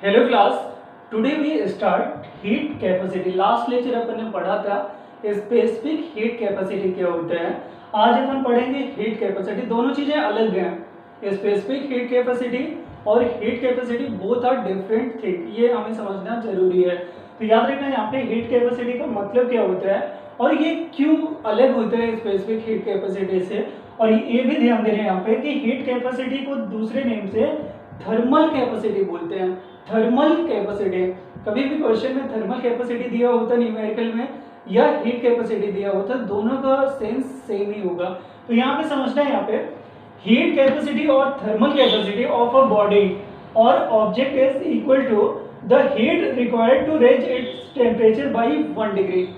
Hello class. Today we start heat capacity. Last lecture अपन ने पढ़ा था स्पेसिफिक हीट कैपेसिटी क्या होता है। आज अपन पढ़ेंगे हीट कैपेसिटी। दोनों चीजें अलग हैं। स्पेसिफिक हीट कैपेसिटी और heat capacity both are different thing, ये हमें समझना जरूरी है। तो याद रखना यहाँ पे हीट कैपेसिटी का मतलब क्या होता है और ये क्यों अलग होता है स्पेसिफिक हीट कैपेसिटी से। और ये भी ध्यान देना यहाँ पे कि हीट कैपेसिटी को दूसरे नेम से थर्मल कैपेसिटी बोलते हैं। थर्मल कैपेसिटी, कभी भी क्वेश्चन में थर्मल कैपेसिटी दिया होता न्यूमेरिकल में या हीट कैपेसिटी दिया होता, दोनों का सेंस सेम ही होगा। तो यहाँ पे समझना है, यहाँ पे हीट कैपेसिटी और thermal capacity of a body और object is equal to the heat required to raise its temperature by 1 degree.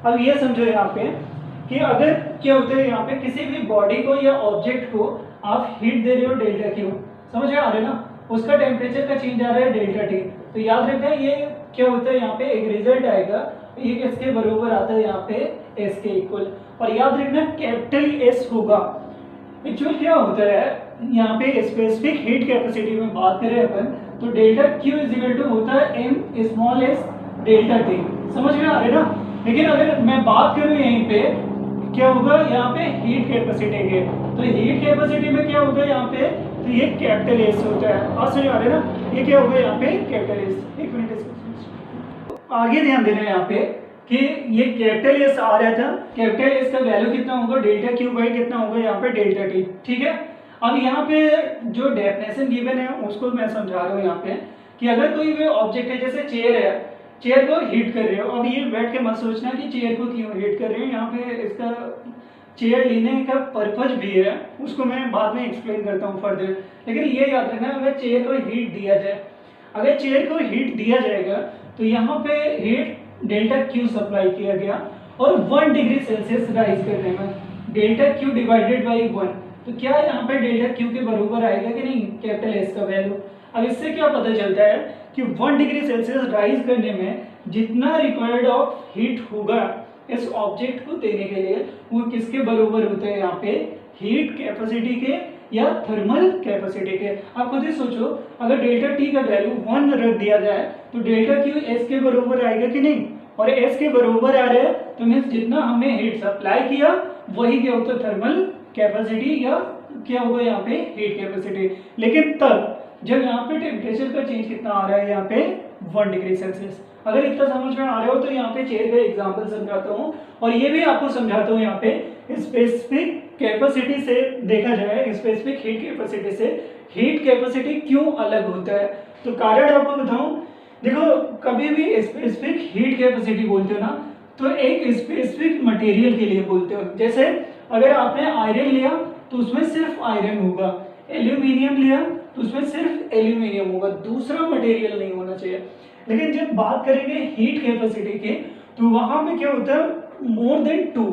अब ये समझो यहाँ पे कि अगर क्या होता है, यहाँ पे किसी भी बॉडी को या ऑब्जेक्ट को आप हीट दे रहे हो डेल्टा क्यू, समझ में आ रहा है ना, उसका टेम्परेचर का चेंज आ रहा है डेल्टा टी। तो याद रखना ये क्या होता है, यहाँ पे एक रिजल्ट आएगा, ये किसके बराबर आता है, यहाँ पे एस के इक्वल। और याद रखना कैपिटल एस होगा। एक्चुअल क्या होता है यहाँ पे स्पेसिफिक हीट कैपेसिटी में बात करें अपन, तो delta Q is equal to होता है M small S delta T. समझ में आ रहा है ना। लेकिन अगर मैं बात करूँ यहीं पे क्या होगा, यहाँ पे हीट कैपेसिटी के, तो हीट कैपेसिटी में क्या होगा यहाँ पे, तो ये कैपिटल एस होता है। और समझ आ रहे ना, ये क्या होगा यहाँ पे कैपिटल एस। एक मिनट, आगे ध्यान देना है यहाँ पे कि ये कैपिटल एस आ रहा था, कैपिटल एस का वैल्यू कितना होगा, डेल्टा क्यू बाई कितना होगा यहाँ पे डेल्टा टी। ठीक है, अब यहाँ पे जो डेफिनेशन गिवन है उसको मैं समझा रहा हूँ यहाँ पे कि अगर कोई भी ऑब्जेक्ट है, जैसे चेयर है, चेयर को हीट कर रहे हो। अब ये बैठ के मत सोचना कि चेयर को क्यों हीट कर रहे हो, यहाँ पे इसका चेयर लेने का पर्पज भी है, उसको मैं बाद में एक्सप्लेन करता हूँ फर्दर। लेकिन ये याद रखना, अगर चेयर को हीट दिया जाए, अगर चेयर को हीट दिया जाएगा तो यहाँ पे हीट डेल्टा क्यू सप्लाई किया गया और 1 डिग्री सेल्सियस राइज करने में डेल्टा क्यू डिवाइडेड बाई 1, तो क्या यहाँ पे डेल्टा क्यू के बराबर आएगा कि नहीं कैपिटल एस का वैल्यू। अब इससे क्या पता चलता है कि 1 डिग्री सेल्सियस राइज करने में जितना रिक्वायर्ड ऑफ हीट होगा इस ऑब्जेक्ट को देने के लिए, वो किसके बराबर होता है यहाँ पे, हीट कैपेसिटी के या थर्मल कैपेसिटी के। आप खुद ही सोचो, अगर डेल्टा टी का वैल्यू 1 रख दिया जाए तो डेल्टा क्यू एस के बराबर आएगा कि नहीं, और एस के बराबर आ रहा है तो मीन्स जितना हमने हीट सप्लाई किया वही क्या होता है थर्मल कैपेसिटी या क्या होगा यहाँ पे हीट कैपेसिटी। लेकिन तब जब यहाँ पे टेम्परेचर का चेंज कितना आ रहा है, यहाँ पे 1 डिग्री सेल्सियस। अगर इतना समझ में आ रहा हो तो यहाँ पे चेयर का एग्जांपल समझाता हूँ और ये भी आपको समझाता हूँ यहाँ पे स्पेसिफिक कैपेसिटी से देखा जाए, स्पेसिफिक हीट कैपेसिटी से हीट कैपेसिटी क्यों अलग होता है। तो कारण आपको बताऊं, देखो कभी भी स्पेसिफिक हीट कैपेसिटी बोलते हो ना तो एक स्पेसिफिक मटेरियल के लिए बोलते हो। जैसे अगर आपने आयरन लिया तो उसमें सिर्फ आयरन होगा, एल्यूमिनियम लिया तो उसमें सिर्फ एल्यूमिनियम होगा, दूसरा मटेरियल नहीं होना चाहिए। लेकिन जब बात करेंगे हीट कैपेसिटी की तो वहां पे क्या होता है, मोर देन 2,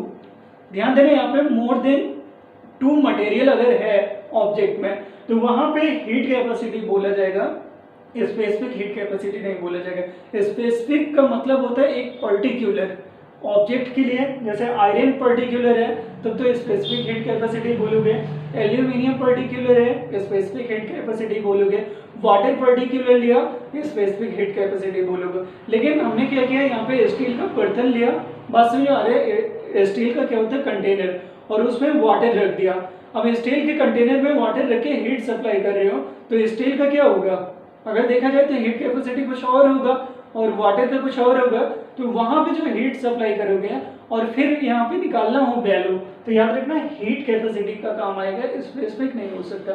ध्यान देना यहाँ पे मोर देन 2 मटेरियल अगर है ऑब्जेक्ट में तो वहां पे हीट कैपेसिटी बोला जाएगा, स्पेसिफिक हीट कैपेसिटी नहीं बोला जाएगा। स्पेसिफिक का मतलब होता है एक पर्टिकुलर ऑब्जेक्ट के लिए, जैसे आयरन पर्टिकुलर है तब तो स्पेसिफिक हीट कैपेसिटी बोलोगे, एल्यूमिनियम पर्टिकुलर है स्पेसिफिक हीट कैपेसिटी बोलोगे, वाटर पर्टिकुलर लिया स्पेसिफिक हीट कैपेसिटी बोलोगे। लेकिन हमने क्या किया, यहाँ पे स्टील का बर्तन लिया, बात समझ आ रहा है, स्टील का क्या होता है कंटेनर, और उसमें वाटर रख दिया। अब स्टील के कंटेनर में वाटर रख के हीट सप्लाई कर रहे हो तो स्टील का क्या होगा, अगर देखा जाए तो हीट कैपेसिटी कुछ और होगा और वाटर का कुछ और होगा। तो वहां पे जो हीट सप्लाई करोगे और फिर यहाँ पे निकालना हो वैल्यू, तो याद रखना हीट कैपेसिटी का काम आएगा, स्पेसिफिक नहीं हो सकता।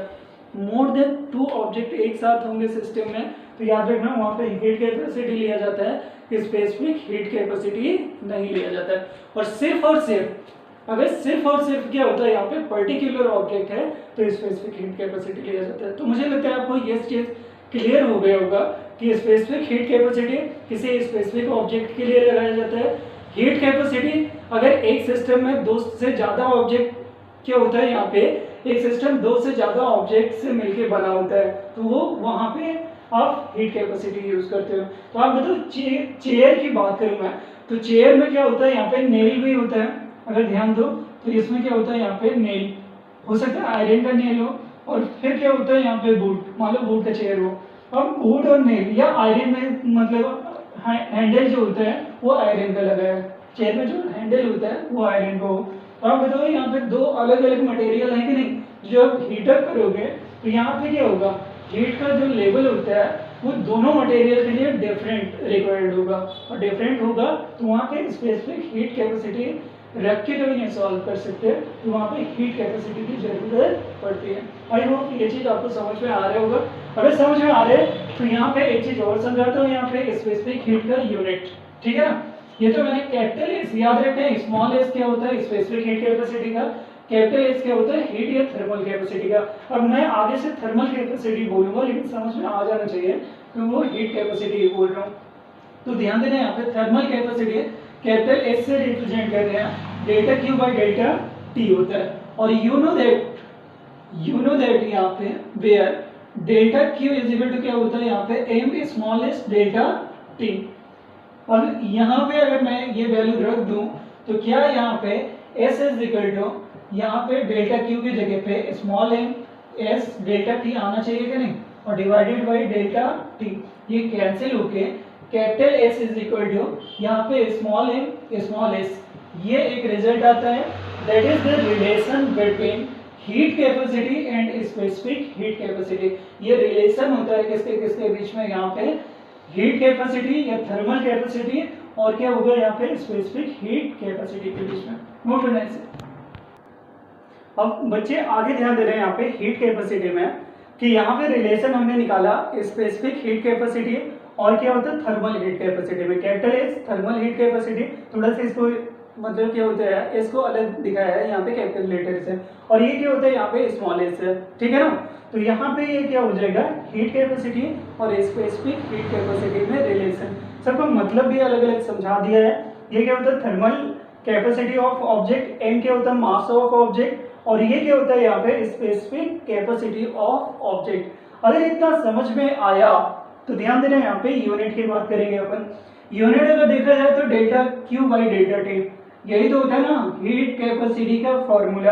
मोर देन 2 ऑब्जेक्ट एक साथ होंगे सिस्टम में तो याद रखना वहां पे हीट कैपेसिटी लिया जाता है, स्पेसिफिक हीट कैपेसिटी नहीं लिया जाता है। और सिर्फ अगर सिर्फ और सिर्फ क्या होता है यहाँ पे पर्टिकुलर ऑब्जेक्ट है तो स्पेसिफिक हीट कैपेसिटी लिया जाता है। तो मुझे लगता है आपको ये चीज क्लियर हो गया होगा कि स्पेसिफिक हीट कैपेसिटी किसी स्पेसिफिक ऑब्जेक्ट के लिए लगाया जाता है। हीट कैपेसिटी अगर एक सिस्टम में 2 से ज्यादा ऑब्जेक्ट क्या होता है, यहाँ पे एक सिस्टम 2 से ज्यादा ऑब्जेक्ट से मिलकर बना होता है तो वो वहां पे आप हीट कैपेसिटी यूज करते हो। तो आप बताओ चेयर की बात करूं मैं तो चेयर में क्या होता है, यहाँ पे नेल भी होता है, अगर ध्यान दो तो इसमें क्या होता है, यहाँ पे नेल हो सकता है आयरन का नेल हो, और फिर क्या होता है यहाँ पे बूट, मान लो बूट का चेयर हो अब वुड और नेल या आयरन में मतलब हैंडल जो होता है वो आयरन का लगा है, चेयर में जो हैंडल होता है वो आयरन का हो। तो आप बताओ यहाँ पे दो अलग अलग मटेरियल है कि नहीं, जब हीटअप करोगे तो यहाँ पे क्या होगा, हीट का जो लेवल होता है वो दोनों मटेरियल के लिए डिफरेंट रिक्वायर्ड होगा, और डिफरेंट होगा तो वहाँ पे स्पेसिफिक हीट कैपेसिटी रख के कभी नहीं सॉल्व कर सकते, तो वहाँ पे हीट कैपेसिटी की जरूरत पड़ती है। आई होप ये चीज़ आपको समझ में आ रहा होगा। अगर समझ में आ रहा है तो यहाँ पे एक चीज़ और समझाता हूँ, यहाँ पे स्पेसिफिक हीट का यूनिट, ठीक है ना। ये तो मैंने कैपिटल एस याद रखें, स्मॉल एस क्या होता है स्पेसिफिक हीट कैपेसिटी का, कैपिटल एस क्या होता है हीट या थर्मल कैपेसिटी का। अब मैं आगे से थर्मल कैपेसिटी बोलूंगा लेकिन समझ में आ जाना चाहिए कि वो हीट कैपेसिटी बोल रहा हूँ। तो ध्यान देना यहाँ पे थर्मल कैपेसिटी कैपिटल एस से रिप्रेजेंट कर रहे हैं, delta Q by delta T होता है। और यू नो दैट यहाँ पे where delta Q is equal to क्या होता है यहाँ पे एम स्मॉलेस्ट डेल्टा टी। अब यहाँ पे अगर मैं ये वैल्यू रख दूं तो क्या यहाँ पे एस इज इक्वल टू यहाँ पे डेल्टा क्यू की जगह पे small M S delta T आना चाहिए कि नहीं, और डिवाइडेड बाई डेल्टा टी, ये कैंसिल होके capital S is equal to यहाँ पे स्मॉल एम स्मॉल एस, ये एक रिजल्ट आता है, that is the relation between heat capacity and specific heat capacity. ये रिलेशन होता है किसके किसके बीच में, यहाँ पे हीट कैपेसिटी या थर्मल कैपेसिटी और क्या होगा यहाँ पे स्पेसिफिक हीट कैपेसिटी के बीच में। नोट करना इसे। अब बच्चे आगे ध्यान दे रहे हैं यहाँ पे हीट कैपेसिटी में कि यहाँ पे रिलेशन हमने निकाला स्पेसिफिक हीट कैपेसिटी और क्या होता है थर्मल हीट कैपेसिटी में। Capital S thermal heat capacity, थोड़ा सा इसको मतलब क्या होता है इसको अलग दिखाया है यहाँ पे कैपिटल लेटर से, और ये क्या होता है यहाँ पे स्मॉल एस है, ठीक है ना। तो यहाँ पे ये क्या हो जाएगा हीट कैपेसिटी और स्पेसिफिक हीट कैपेसिटी में रिलेशन, सबका मतलब भी अलग अलग समझा दिया है। ये क्या होता है thermal capacity of object, M क्या होता है मास ऑफ ऑब्जेक्ट, और ये क्या होता है यहाँ पे स्पेसिफिक कैपेसिटी ऑफ ऑब्जेक्ट। अगर इतना समझ में आया तो ध्यान देना यहाँ पे यूनिट की बात करेंगे अपन। यूनिट अगर देखा जाए तो delta Q by delta T, यही तो होता है ना हीट कैपेसिटी का फॉर्मूला।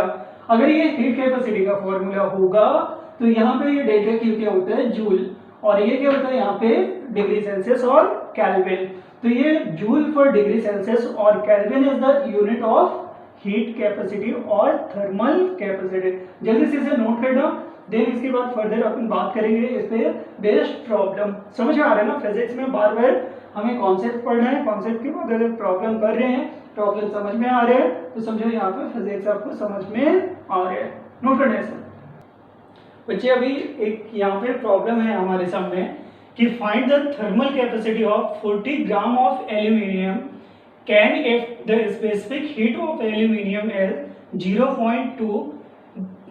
अगर ये हीट कैपेसिटी का फॉर्मूला होगा तो यहाँ पे ये डेल्टा क्यू क्या होता है जूल, और ये क्या होता है यहाँ पे डिग्री सेल्सियस और केल्विन। तो ये जूल पर डिग्री सेल्सियस और kelvin is the unit of heat capacity और थर्मल कैपेसिटी। जल्दी से इसे नोट करना, देन इसके बाद फर्दर अपन बात करेंगे इस पे बेस्ड प्रॉब्लम। समझ में आ रहा है ना, फिजिक्स में बार बार हमें कॉन्सेप्ट पढ़ना है, कॉन्सेप्ट के बाद अगर प्रॉब्लम कर रहे हैं, प्रॉब्लम समझ में आ रहे हैं तो समझो यहाँ पे फिजिक्स आपको समझ में आ रहा है। नोट करना है सर बच्चे। अभी एक यहाँ पे प्रॉब्लम है हमारे सामने कि find the thermal capacity of 40 gram of aluminium can if the specific heat of aluminium is 0.2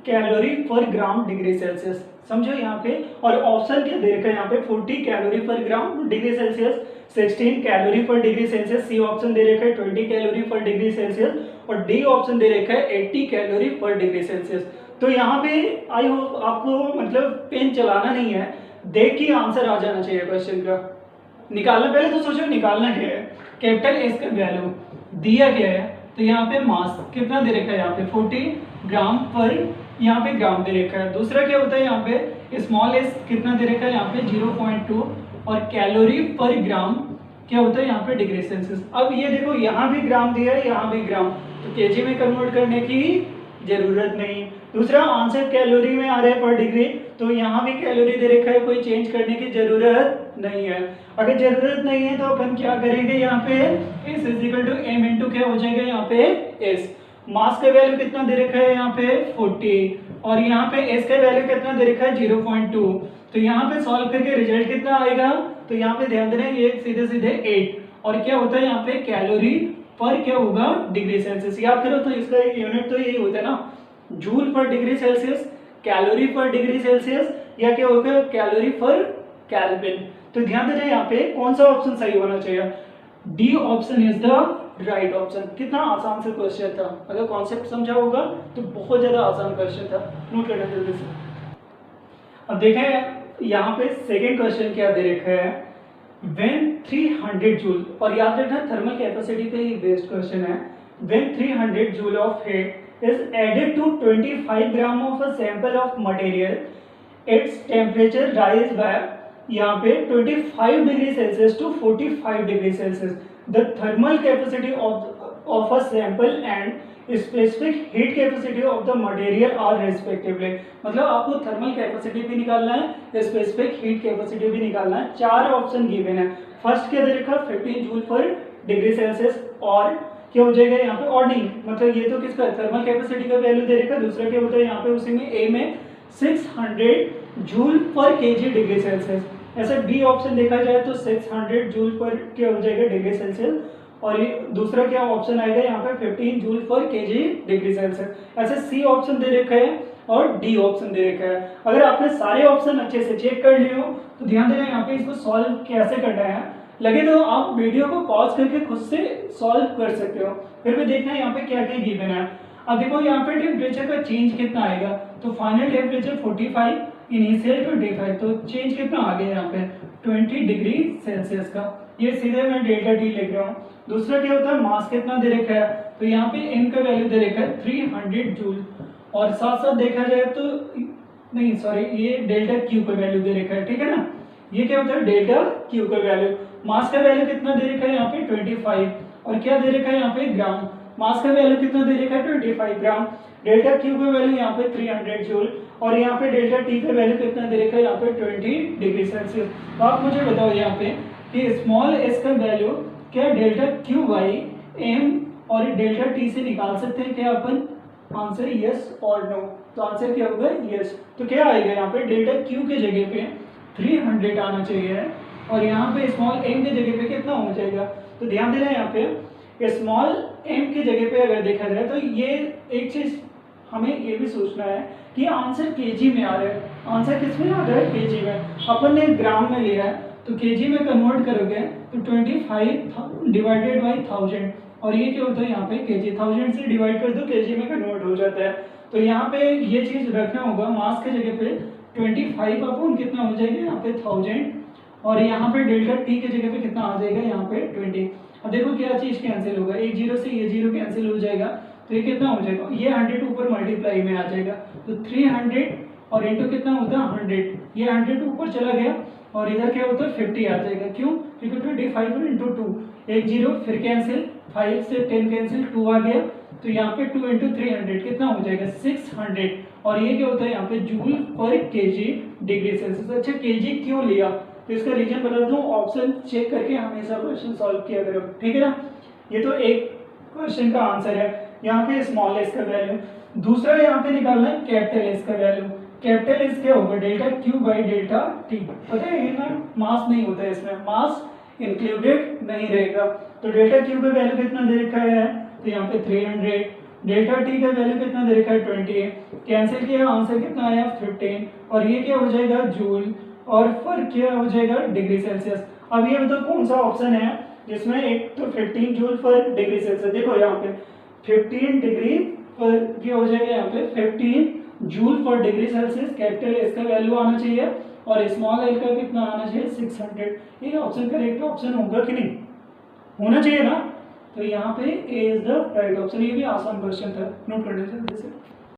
calorie पर ग्राम डिग्री सेल्सियस। समझो यहाँ पे, और ऑप्शन क्या दे रखा है यहाँ पे 40 कैलोरी पर ग्राम डिग्री सेल्सियस, 16 कैलोरी पर डिग्री सेल्सियस, सी ऑप्शन दे रखा है 20 कैलोरी पर डिग्री सेल्सियस, और डी ऑप्शन दे रखा है 80 कैलोरी पर डिग्री सेल्सियस। तो यहाँ पे आई होप आपको मतलब पेन चलाना नहीं है, देख के आंसर आ जाना चाहिए क्वेश्चन का। निकालना पहले तो सोचो निकालना क्या है। कैपिटल एस का वैल्यू दिया गया है, तो यहाँ पे मास कितना दे रखा है यहाँ पे 40 ग्राम पर यहाँ पे ग्राम दे रखा है। दूसरा क्या होता है यहाँ पे स्मॉल एस कितना दे रखा है यहाँ पे 0.2, और कैलोरी पर ग्राम क्या होता है यहाँ पे डिग्री सेल्सियस। अब ये देखो यहाँ भी ग्राम दिया है यहाँ भी ग्राम, तो केजी में कन्वर्ट करने की जरूरत नहीं। दूसरा आंसर कैलोरी में आ रहा है पर डिग्री, तो यहाँ भी कैलोरी दे रखा है, कोई चेंज करने की जरूरत नहीं है। अगर जरूरत नहीं है तो अपन क्या करेंगे यहाँ पे S is equal to M into क्या हो जाएगा यहाँ पे S। मास का वैल्यू कितना दे रखा है यहाँ पे 40, और यहाँ पे S का वैल्यू कितना दे रखा है 0.2। तो यहाँ पे सॉल्व करके रिजल्ट कितना आएगा, तो यहाँ पे ध्यान देना ये सीधे सीधे 8, और क्या होता है यहाँ पे कैलोरी पर क्या होगा डिग्री सेल्सियस। याद करो तो इसका यूनिट तो यही होता है ना, जूल पर डिग्री सेल्सियस, कैलोरी पर डिग्री सेल्सियस, या क्या होगा कैलोरी पर केल्विन। तो ध्यान देना यहाँ पे कौन सा ऑप्शन सही होना चाहिए, D option is the right option. कितना आसान सा क्वेश्चन था, अगर कॉन्सेप्ट समझा होगा तो बहुत ज्यादा आसान क्वेश्चन था। नोट करना जल्दी से। अब देखें यहाँ पे सेकेंड क्वेश्चन क्या दे रखा है, व्हेन 300 जूल, और याद रखना थर्मल कैपेसिटी पे ही बेस्ड क्वेश्चन है। When 300 joule of heat is added to 25 gram of a sample of material, its temperature rise by यहाँ पे 25 degree Celsius to 45 degree Celsius the thermal capacity of a sample and specific heat capacity of the material are respectively. मतलब आपको thermal capacity भी निकालना है, specific heat capacity भी निकालना है। चार ऑप्शन गिवन है। फर्स्ट क्या दे रखा 15 जूल पर डिग्री सेल्सियस, और क्या हो जाएगा यहाँ पे और नहीं, मतलब ये तो किसका थर्मल कैपेसिटी का वैल्यू दे रखा। दूसरा क्या होता है यहाँ पे उसी में ए में 600 जूल पर केजी डिग्री सेल्सियस। ऐसा बी ऑप्शन देखा जाए तो 600 जूल पर क्या हो जाएगा डिग्री सेल्सियस, और ये दूसरा क्या ऑप्शन आएगा यहाँ पे 15 जूल पर केजी डिग्री सेल्सियस। ऐसे सी ऑप्शन दे रखा है और डी ऑप्शन दे रखा है। अगर आपने सारे ऑप्शन अच्छे से चेक कर लिए हो तो ध्यान देना यहाँ पे इसको सॉल्व कैसे करना है। लगे तो आप वीडियो को पॉज करके खुद से सॉल्व कर सकते हो, फिर भी देखना है यहाँ पे क्या क्या गिवन है। अब देखो यहाँ पे टेम्परेचर का चेंज कितना आएगा, तो फाइनल टेम्परेचर 45, इनिशियल 25, तो चेंज कितना आ गया यहाँ पे 20 डिग्री सेल्सियस का। ये सीधे मैं डेल्टा टी लिख रहा हूँ। दूसरा क्या होता है मास कितना दे रखा है, तो यहाँ पे m का वैल्यू दे रखा है 300 जूल, और साथ साथ देखा जाए तो नहीं सॉरी ये डेल्टा क्यू का वैल्यू दे रखा है, ठीक है ना। ये क्या होता है डेल्टा क्यू का वैल्यू। मास का वैल्यू कितना दे रखा है यहाँ पे 25, और क्या दे रखा है यहाँ पे ग्राम। मास का वैल्यू कितना दे रखा है 25 ग्राम। डेल्टा क्यू का वैल्यू यहाँ पे 300 जूल, और यहाँ पे डेल्टा टी का वैल्यू कितना दे रखा है यहाँ पे 20 डिग्री सेल्सियस। तो आप मुझे बताओ यहाँ पे कि स्मॉल एस का वैल्यू क्या डेल्टा क्यू बाई एम और डेल्टा टी से निकाल सकते हैं क्या अपन। आंसर यस और नो, तो आंसर क्या होगा यस। तो क्या आएगा यहाँ पे डेल्टा क्यू के जगह पे 300 आना चाहिए, और यहाँ पे स्मॉल एम के जगह पे कितना हो जाएगा। तो ध्यान देना यहाँ पे स्मॉल एम की जगह पे अगर देखा जाए तो ये एक चीज हमें ये भी सोचना है कि आंसर केजी में आ रहा है। आंसर किस में आ रहा है केजी में। अपन ने ग्राम में लिया है तो केजी में कन्वर्ट करोगे तो 25 डिवाइडेड बाई 1000, और ये क्या होता है यहाँ पे केजी 1000 से डिवाइड कर दो केजी में कन्वर्ट हो जाता है। तो यहाँ पे ये चीज रखना होगा मास के जगह पे 25 अपॉन कितना हो जाएगा यहाँ पे 1000, और यहाँ पे डेल्टा टी के जगह पे कितना आ जाएगा यहाँ पे 20। अब देखो क्या चीज कैंसिल होगा, एक जीरो से ये जीरो कैंसिल हो जाएगा, तो ये कितना हो जाएगा ये 100 ऊपर मल्टीप्लाई में आ जाएगा, तो 300 और इंटू कितना होता है 100, ये 100 ऊपर चला गया और इधर क्या होता है 50 आ जाएगा। क्यों, क्योंकि 25 और इंटू 2 एक जीरो फिर कैंसिल, 5 से 10 कैंसिल 2 आ गया, तो यहाँ पे 2 इंटू 300 कितना हो जाएगा 600, और ये क्या होता है यहाँ पे जूल पर केजी डिग्री सेल्सियस। अच्छा केजी क्यों लिया, तो इसका रीजन बता दूं, ऑप्शन चेक करके हमेशा क्वेश्चन सॉल्व किया करो, ठीक है ना। ये तो एक क्वेश्चन का आंसर है। यहाँ पे स्मॉल एस का वैल्यू, दूसरा यहाँ पे निकालना है कैपिटल एस का वैल्यू। कैपिटल एस क्या होगा delta Q by delta T, पता है ना, मास नहीं होता है इसमें, मास इंक्लूडेड नहीं रहेगा। तो डेल्टा क्यू का वैल्यू कितना दे रखा है, तो यहाँ पे 300, डेल्टा टी का वैल्यू कितना दे रखा है 20, कैंसिल किया आंसर कितना आया 15, और ये क्या हो जाएगा जूल, और फिर क्या हो जाएगा डिग्री सेल्सियस। अब ये बताओ कौन सा ऑप्शन है जिसमें एक तो 15 जूल पर डिग्री सेल्सियस, देखो यहाँ पे 15 डिग्री पर क्या हो जाएगा यहाँ पे 15 जूल पर डिग्री सेल्सियस, कैपिटल एस का वैल्यू आना चाहिए और स्मॉल एल का कितना आना चाहिए 600। ये ऑप्शन करेक्ट ऑप्शन होगा कि नहीं, होना चाहिए ना। तो यहाँ पे ए इज द राइट ऑप्शन। ये भी आसान क्वेश्चन था, नोट करने से।